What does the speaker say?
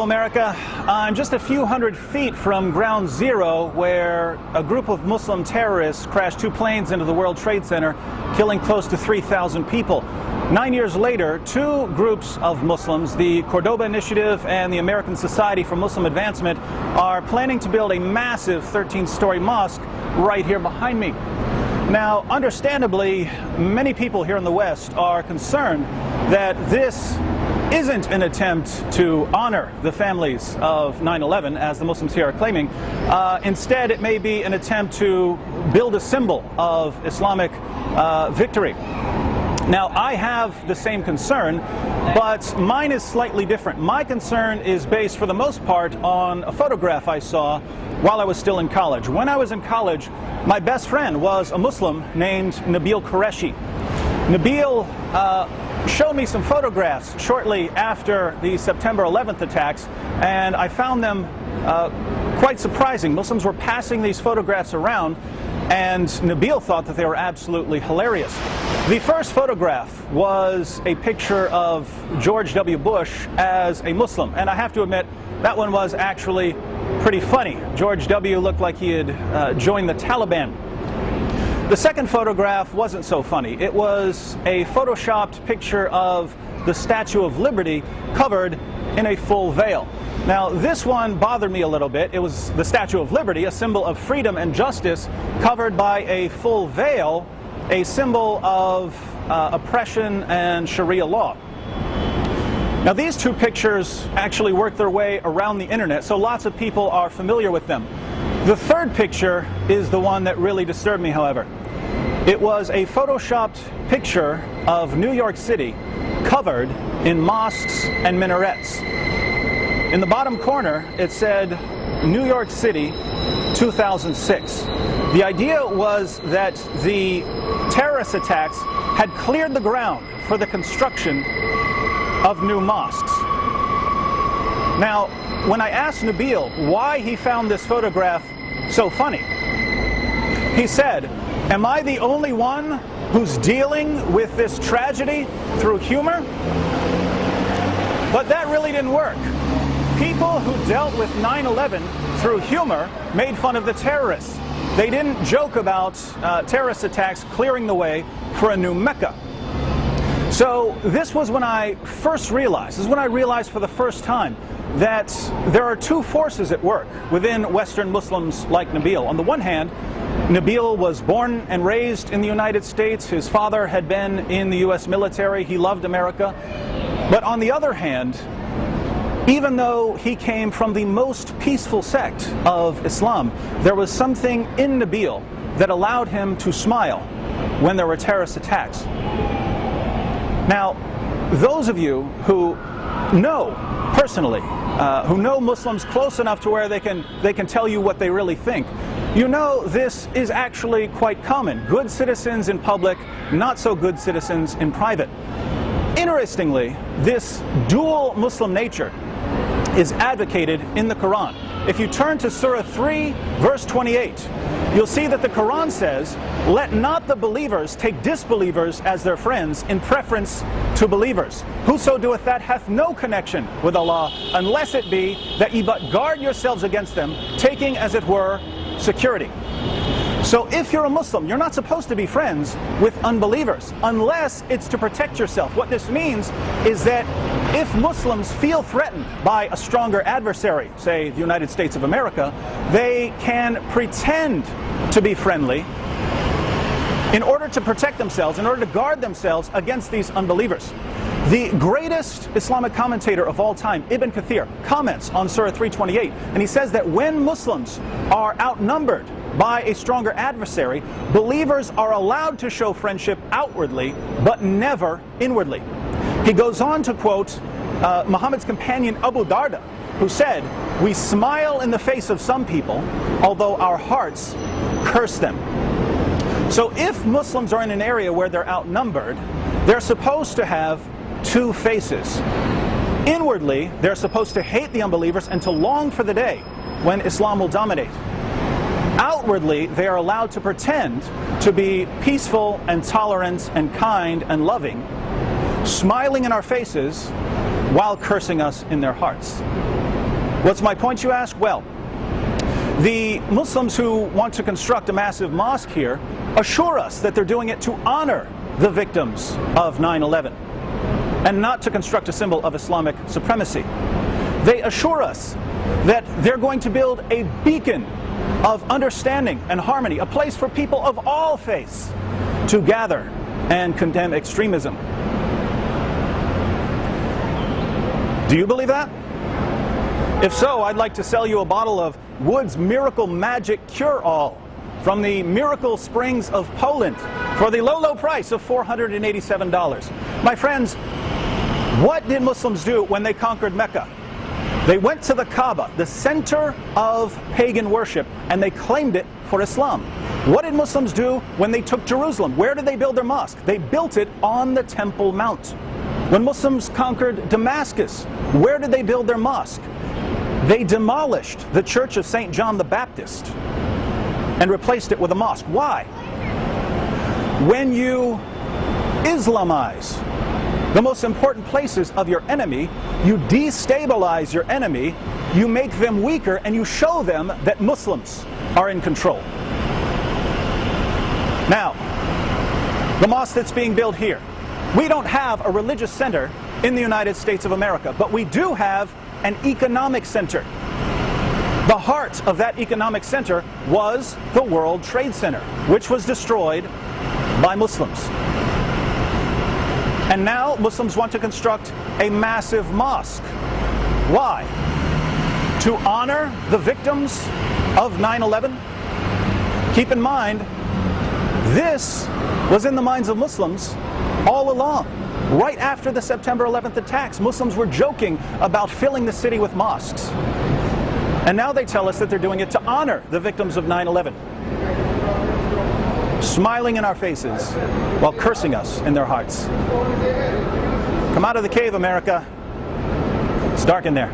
America. I'm just a few hundred feet from ground zero where a group of Muslim terrorists crashed two planes into the World Trade Center, killing close to 3,000 people. 9 years later, two groups of Muslims, the Cordoba Initiative and the American Society for Muslim Advancement, are planning to build a massive 13-story mosque right here behind me. Now, understandably, many people here in the West are concerned that this isn't an attempt to honor the families of 9/11, as the Muslims here are claiming. Instead, it may be an attempt to build a symbol of Islamic victory. Now, I have the same concern, but mine is slightly different. My concern is based, for the most part, on a photograph I saw while I was still in college. When I was in college, my best friend was a Muslim named Nabil Qureshi. Nabil showed me some photographs shortly after the September 11th attacks, and I found them quite surprising. Muslims were passing these photographs around, and Nabil thought that they were absolutely hilarious. The first photograph was a picture of George W. Bush as a Muslim, and I have to admit, that one was actually pretty funny. George W. looked like he had joined the Taliban. The second photograph wasn't so funny. It was a photoshopped picture of the Statue of Liberty covered in a full veil. Now, this one bothered me a little bit. It was the Statue of Liberty, a symbol of freedom and justice, covered by a full veil, a symbol of oppression and Sharia law. Now, these two pictures actually worked their way around the internet, so lots of people are familiar with them. The third picture is the one that really disturbed me, however. It was a photoshopped picture of New York City covered in mosques and minarets. In the bottom corner, it said, New York City, 2006. The idea was that the terrorist attacks had cleared the ground for the construction of new mosques. Now, when I asked Nabil why he found this photograph so funny, he said, "Am I the only one who's dealing with this tragedy through humor?" But that really didn't work. People who dealt with 9/11 through humor made fun of the terrorists. They didn't joke about terrorist attacks clearing the way for a new Mecca. So this was when I first realized, this is when I realized for the first time, that there are two forces at work within Western Muslims like Nabil. On the one hand, Nabil was born and raised in the United States. His father had been in the US military. He loved America. But on the other hand, even though he came from the most peaceful sect of Islam, there was something in Nabil that allowed him to smile when there were terrorist attacks. Now, those of you who know personally, who know Muslims close enough to where they can tell you what they really think, you know this is actually quite common. Good citizens in public, not so good citizens in private. Interestingly, this dual Muslim nature is advocated in the Quran. If you turn to Surah 3, verse 28, you'll see that the Quran says, "Let not the believers take disbelievers as their friends in preference to believers. Whoso doeth that hath no connection with Allah, unless it be that ye but guard yourselves against them, taking as it were security." So if you're a Muslim, you're not supposed to be friends with unbelievers unless it's to protect yourself. What this means is that if Muslims feel threatened by a stronger adversary, say the United States of America, they can pretend to be friendly in order to protect themselves, in order to guard themselves against these unbelievers. The greatest Islamic commentator of all time, Ibn Kathir, comments on Surah 328, and he says that when Muslims are outnumbered by a stronger adversary, believers are allowed to show friendship outwardly, but never inwardly. He goes on to quote Muhammad's companion Abu Darda, who said, "We smile in the face of some people, although our hearts curse them." So if Muslims are in an area where they're outnumbered, they're supposed to have two faces. Inwardly, they're supposed to hate the unbelievers and to long for the day when Islam will dominate. Outwardly, they are allowed to pretend to be peaceful and tolerant and kind and loving, smiling in our faces while cursing us in their hearts. What's my point, you ask? Well, the Muslims who want to construct a massive mosque here assure us that they're doing it to honor the victims of 9/11 and not to construct a symbol of Islamic supremacy. They assure us that they're going to build a beacon of understanding and harmony, a place for people of all faiths to gather and condemn extremism. Do you believe that? If so, I'd like to sell you a bottle of Wood's Miracle Magic Cure-All from the Miracle Springs of Poland for the low, low price of $487. My friends, what did Muslims do when they conquered Mecca? They went to the Kaaba, the center of pagan worship, and they claimed it for Islam. What did Muslims do when they took Jerusalem? Where did they build their mosque? They built it on the Temple Mount. When Muslims conquered Damascus, where did they build their mosque? They demolished the Church of St. John the Baptist and replaced it with a mosque. Why? When you Islamize the most important places of your enemy, you destabilize your enemy, you make them weaker, and you show them that Muslims are in control. Now, the mosque that's being built here, we don't have a religious center in the United States of America, but we do have an economic center. The heart of that economic center was the World Trade Center, which was destroyed by Muslims. And now Muslims want to construct a massive mosque. Why? To honor the victims of 9/11? Keep in mind, this was in the minds of Muslims all along. Right after the September 11th attacks, Muslims were joking about filling the city with mosques. And now they tell us that they're doing it to honor the victims of 9/11. Smiling in our faces while cursing us in their hearts. Come out of the cave, America. It's dark in there.